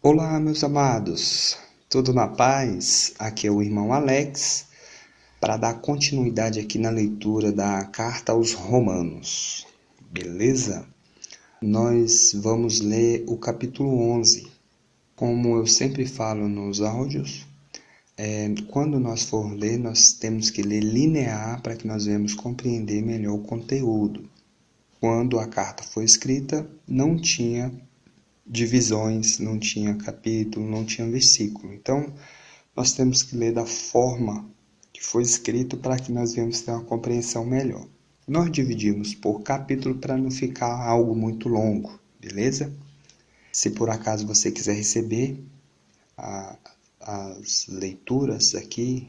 Olá, meus amados, tudo na paz? Aqui é o irmão Alex, para dar continuidade aqui na leitura da carta aos Romanos, beleza? Nós vamos ler o capítulo 11. Como eu sempre falo nos áudios, quando nós for ler, nós temos que ler linear para que nós venhamos compreender melhor o conteúdo. Quando a carta foi escrita, não tinha divisões, não tinha capítulo, não tinha versículo. Então, nós temos que ler da forma que foi escrito para que nós venhamos ter uma compreensão melhor. Nós dividimos por capítulo para não ficar algo muito longo, beleza? Se por acaso você quiser receber as leituras aqui,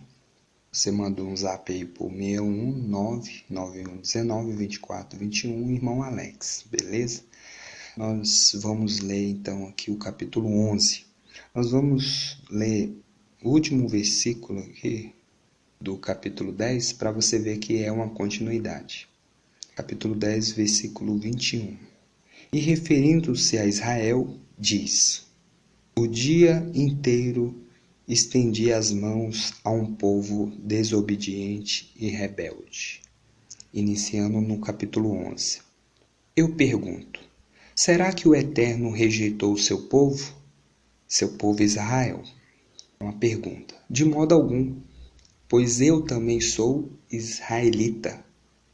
você manda um zap aí por 61991192421, irmão Alex, beleza? Nós vamos ler então aqui o capítulo 11. Nós vamos ler o último versículo aqui do capítulo 10 para você ver que é uma continuidade. Capítulo 10, versículo 21. E referindo-se a Israel, diz: O dia inteiro estendi as mãos a um povo desobediente e rebelde. Iniciando no capítulo 11. Eu pergunto: será que o Eterno rejeitou o seu povo Israel? Uma pergunta. De modo algum, pois eu também sou israelita,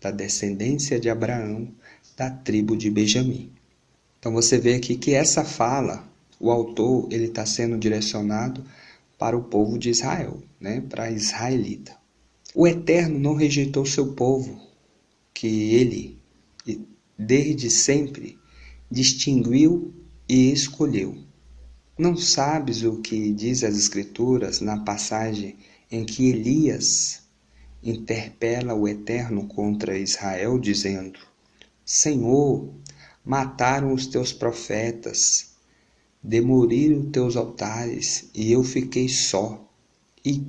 da descendência de Abraão, da tribo de Benjamim. Então você vê aqui que essa fala, o autor ele está sendo direcionado para o povo de Israel, né? Para a israelita. O Eterno não rejeitou o seu povo, que ele, desde sempre, distinguiu e escolheu. Não sabes o que diz as Escrituras na passagem em que Elias interpela o Eterno contra Israel, dizendo: Senhor, mataram os teus profetas, demoliram teus altares, e eu fiquei só, e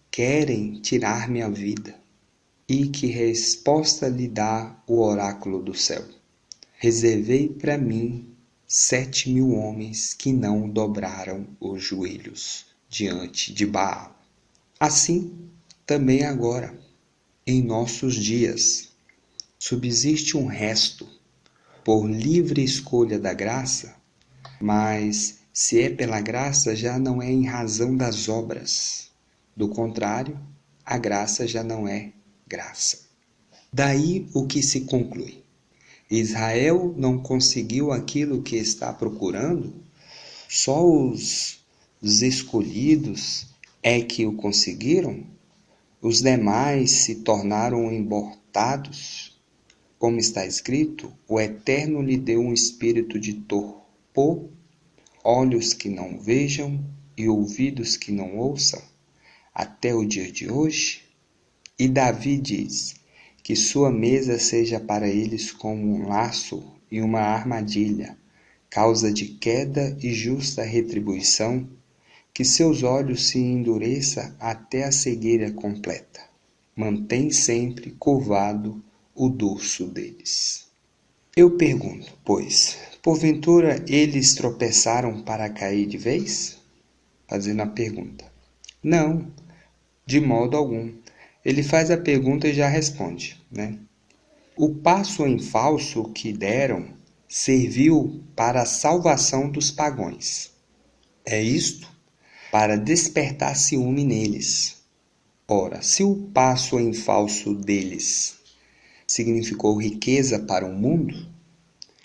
querem tirar minha vida. E que resposta lhe dá o oráculo do céu? Reservei para mim 7.000 homens que não dobraram os joelhos diante de Baal. Assim, também agora, em nossos dias, subsiste um resto, por livre escolha da graça, mas se é pela graça, já não é em razão das obras. Do contrário, a graça já não é graça. Daí o que se conclui: Israel não conseguiu aquilo que está procurando? Só os escolhidos é que o conseguiram? Os demais se tornaram embortados? Como está escrito, o Eterno lhe deu um espírito de torpor, olhos que não vejam e ouvidos que não ouçam, até o dia de hoje? E Davi diz: que sua mesa seja para eles como um laço e uma armadilha, causa de queda e justa retribuição, que seus olhos se endureça até a cegueira completa. Mantém sempre curvado o dorso deles. Eu pergunto, pois, porventura eles tropeçaram para cair de vez? Fazendo a pergunta. Não, de modo algum. Ele faz a pergunta e já responde, né? O passo em falso que deram serviu para a salvação dos pagãos. É isto para despertar ciúme neles. Ora, se o passo em falso deles significou riqueza para o mundo,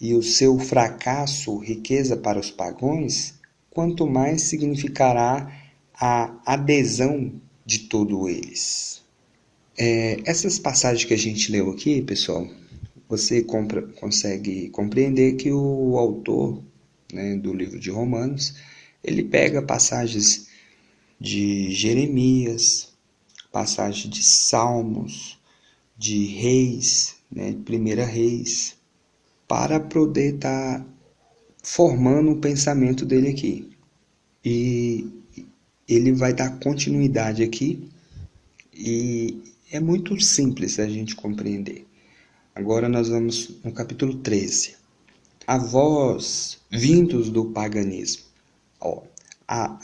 e o seu fracasso riqueza para os pagãos, quanto mais significará a adesão de todos eles. Essas passagens que a gente leu aqui, pessoal, você consegue compreender que o autor, né, do livro de Romanos, ele pega passagens de Jeremias, passagens de Salmos, de Reis, né, Primeira Reis, para poder estar formando o pensamento dele aqui. E ele vai dar continuidade aqui e é muito simples a gente compreender. Agora nós vamos no capítulo 13. A vós, vindos do paganismo.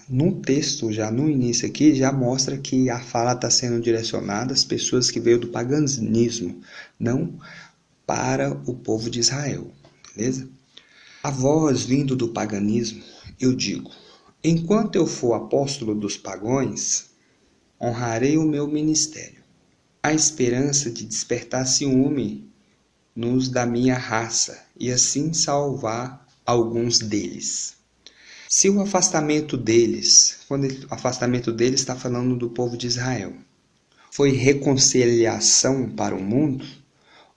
No texto, já no início aqui, já mostra que a fala está sendo direcionada às pessoas que veio do paganismo, não para o povo de Israel, beleza? A voz vindo do paganismo, eu digo, enquanto eu for apóstolo dos pagãos, honrarei o meu ministério. A esperança de despertar ciúme nos da minha raça e assim salvar alguns deles. Se o afastamento deles, afastamento deles está falando do povo de Israel, foi reconciliação para o mundo,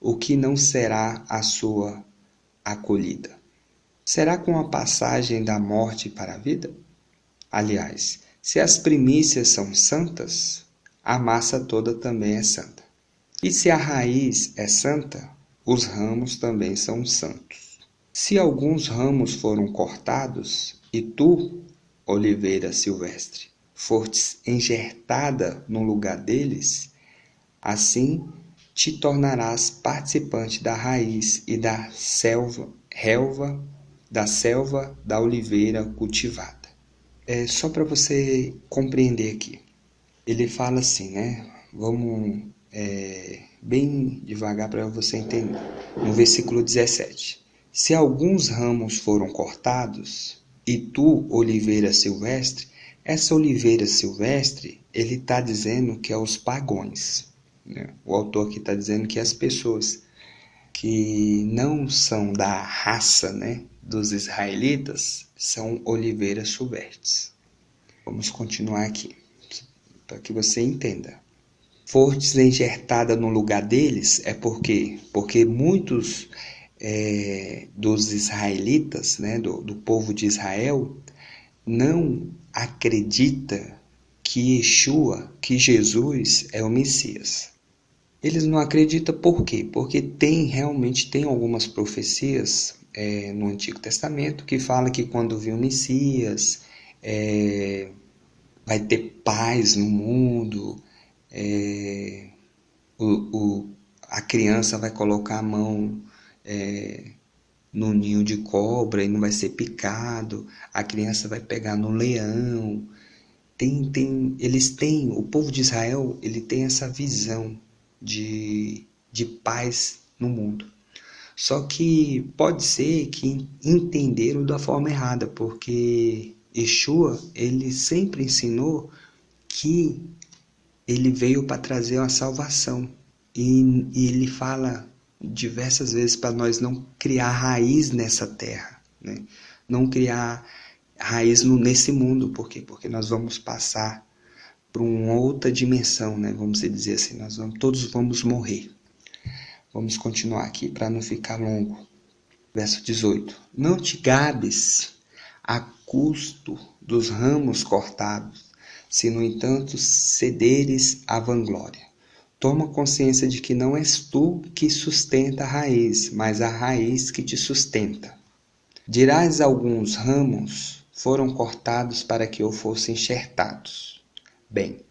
o que não será a sua acolhida? Será com a passagem da morte para a vida? Aliás, se as primícias são santas, a massa toda também é santa. E se a raiz é santa, os ramos também são santos. Se alguns ramos foram cortados, e tu, oliveira silvestre, fortes enxertada no lugar deles, assim te tornarás participante da raiz e da relva da oliveira cultivada. É só para você compreender aqui. Ele fala assim, né? Vamos bem devagar para você entender. No versículo 17. Se alguns ramos foram cortados, e tu, oliveira silvestre, essa oliveira silvestre, ele está dizendo que é os pagãos. Né? O autor aqui está dizendo que as pessoas que não são da raça, né, dos israelitas são oliveiras silvestres. Vamos continuar aqui, para que você entenda. Fortes enxertada no lugar deles é porque muitos dos israelitas, né, do povo de Israel, não acredita que Yeshua, que Jesus é o Messias. Eles não acreditam por quê? Porque realmente tem algumas profecias no Antigo Testamento que fala que quando vir o Messias vai ter paz no mundo, a criança vai colocar a mão no ninho de cobra e não vai ser picado, a criança vai pegar no leão. O povo de Israel, ele tem essa visão de paz no mundo. Só que pode ser que entenderam da forma errada, porque Yeshua, ele sempre ensinou que ele veio para trazer uma salvação. E ele fala diversas vezes para nós não criar raiz nessa terra, né? Não criar raiz nesse mundo. Por quê? Porque nós vamos passar por uma outra dimensão, né? Vamos dizer assim, todos vamos morrer. Vamos continuar aqui para não ficar longo. Verso 18. Não te gabes a custo dos ramos cortados, se no entanto cederes à vanglória. Toma consciência de que não és tu que sustenta a raiz, mas a raiz que te sustenta. Dirás alguns ramos foram cortados para que eu fosse enxertados. Bem,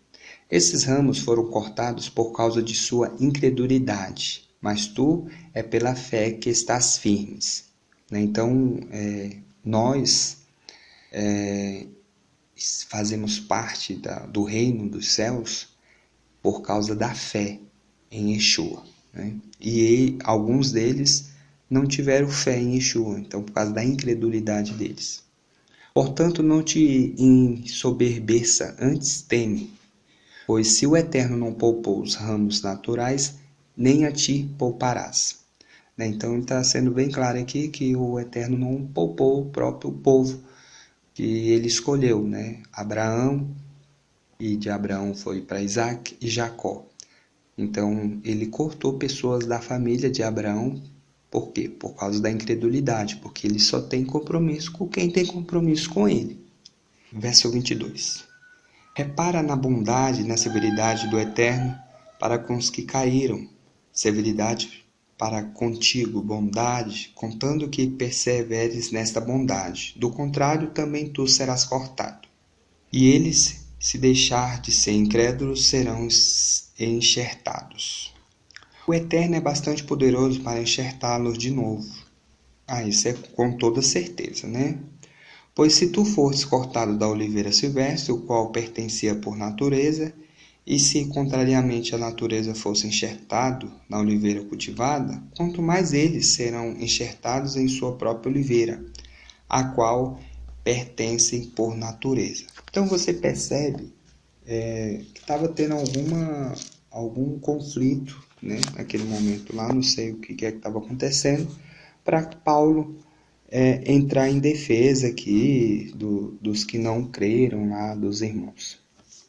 esses ramos foram cortados por causa de sua incredulidade, mas tu é pela fé que estás firmes. Então, nós fazemos parte do reino dos céus por causa da fé em Yeshua. Né? E alguns deles não tiveram fé em Yeshua, então por causa da incredulidade deles. Portanto, não te ensoberbeça, antes teme, pois se o Eterno não poupou os ramos naturais, nem a ti pouparás. Então está sendo bem claro aqui que o Eterno não poupou o próprio povo que ele escolheu, né? Abraão, e de Abraão foi para Isaac e Jacó. Então ele cortou pessoas da família de Abraão. Por quê? Por causa da incredulidade, porque ele só tem compromisso com quem tem compromisso com ele. Verso 22. Repara na bondade e na severidade do Eterno para com os que caíram, severidade para contigo, bondade, contando que perseveres nesta bondade. Do contrário, também tu serás cortado. E eles, se deixar de ser incrédulos, serão enxertados. O Eterno é bastante poderoso para enxertá-los de novo. Isso é com toda certeza, né? Pois se tu fores cortado da oliveira silvestre, o qual pertencia por natureza, e se contrariamente a natureza fosse enxertado na oliveira cultivada, quanto mais eles serão enxertados em sua própria oliveira, a qual pertencem por natureza. Então você percebe que estava tendo algum conflito, né, naquele momento lá, não sei o que estava acontecendo, para Paulo entrar em defesa aqui dos que não creram lá, dos irmãos.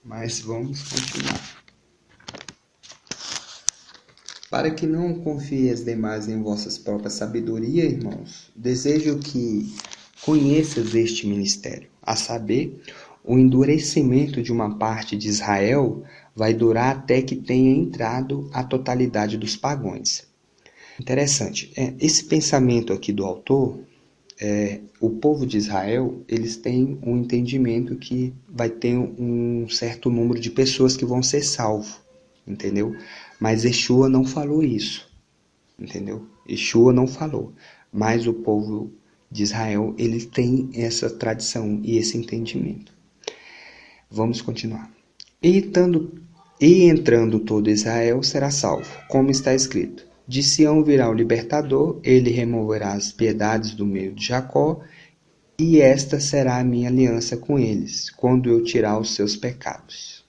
Mas vamos continuar. Para que não confieis demais em vossas próprias sabedoria, irmãos, desejo que conheças este ministério, a saber, o endurecimento de uma parte de Israel vai durar até que tenha entrado a totalidade dos pagãos. Interessante, esse pensamento aqui do autor, o povo de Israel, eles têm um entendimento que vai ter um certo número de pessoas que vão ser salvos, entendeu? Mas Yeshua não falou isso, entendeu? Yeshua não falou, mas o povo de Israel, ele tem essa tradição e esse entendimento. Vamos continuar. E entrando todo Israel será salvo, como está escrito. De Sião virá o libertador, ele removerá as piedades do meio de Jacó, e esta será a minha aliança com eles, quando eu tirar os seus pecados.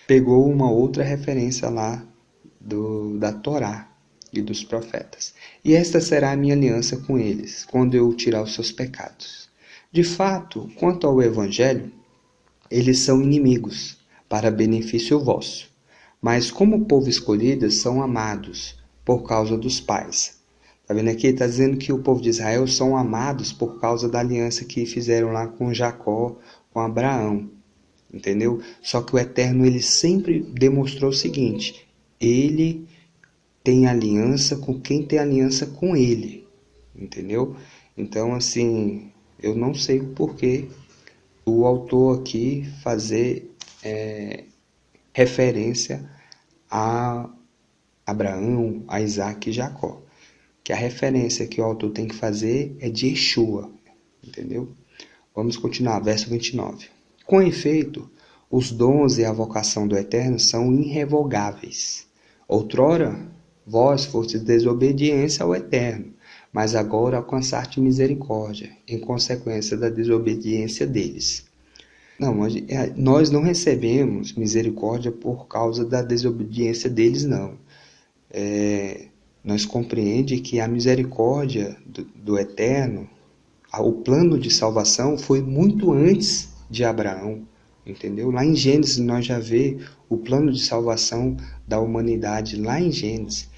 Pegou uma outra referência lá da Torá e dos profetas. E esta será a minha aliança com eles, quando eu tirar os seus pecados. De fato, quanto ao Evangelho, eles são inimigos, para benefício vosso. Mas como povo escolhido, são amados, por causa dos pais. Está vendo aqui? Está dizendo que o povo de Israel são amados por causa da aliança que fizeram lá com Jacó, com Abraão. Entendeu? Só que o Eterno, ele sempre demonstrou o seguinte: ele tem aliança com quem tem aliança com ele. Entendeu? Então, assim, eu não sei o porquê o autor aqui fazer referência a Abraão, a Isaac e Jacó. Que a referência que o autor tem que fazer é de Yeshua, entendeu? Vamos continuar, verso 29. Com efeito, os dons e a vocação do Eterno são irrevogáveis. Outrora, vós fostes desobediência ao Eterno, mas agora alcançaste misericórdia, em consequência da desobediência deles. Não, nós não recebemos misericórdia por causa da desobediência deles, não. Nós compreendemos que a misericórdia do Eterno, o plano de salvação foi muito antes de Abraão, entendeu? Lá em Gênesis nós já vemos o plano de salvação da humanidade, lá em Gênesis.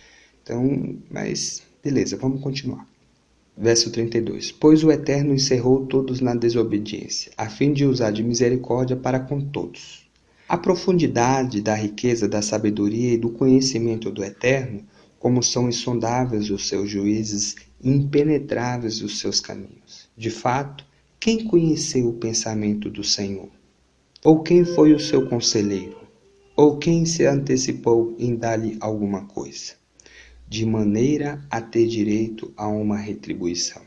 Então, mas beleza, vamos continuar. Verso 32. Pois o Eterno encerrou todos na desobediência, a fim de usar de misericórdia para com todos. A profundidade da riqueza da sabedoria e do conhecimento do Eterno, como são insondáveis os seus juízes, impenetráveis os seus caminhos. De fato, quem conheceu o pensamento do Senhor? Ou quem foi o seu conselheiro? Ou quem se antecipou em dar-lhe alguma coisa? De maneira a ter direito a uma retribuição.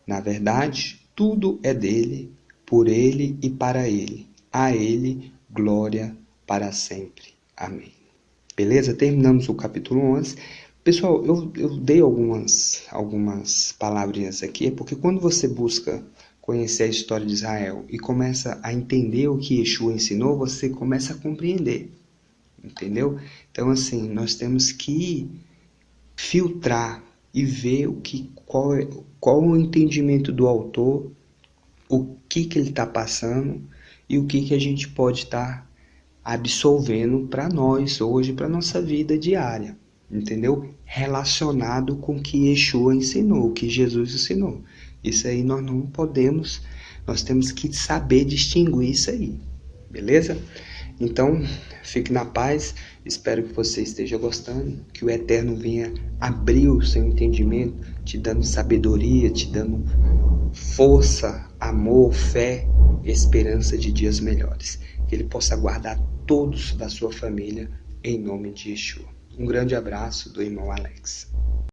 Na verdade, tudo é dele, por ele e para ele. A ele, glória para sempre. Amém. Beleza? Terminamos o capítulo 11. Pessoal, eu dei algumas palavrinhas aqui, porque quando você busca conhecer a história de Israel e começa a entender o que Yeshua ensinou, você começa a compreender. Entendeu? Então, assim, nós temos que filtrar e ver qual o entendimento do autor, o que ele está passando e o que a gente pode estar absolvendo para nós hoje, para nossa vida diária, entendeu? Relacionado com o que Yeshua ensinou, o que Jesus ensinou. Isso aí nós não podemos, nós temos que saber distinguir isso aí, beleza? Então, fique na paz, espero que você esteja gostando, que o Eterno venha abrir o seu entendimento, te dando sabedoria, te dando força, amor, fé, esperança de dias melhores. Que Ele possa guardar todos da sua família, em nome de Yeshua. Um grande abraço do irmão Alex.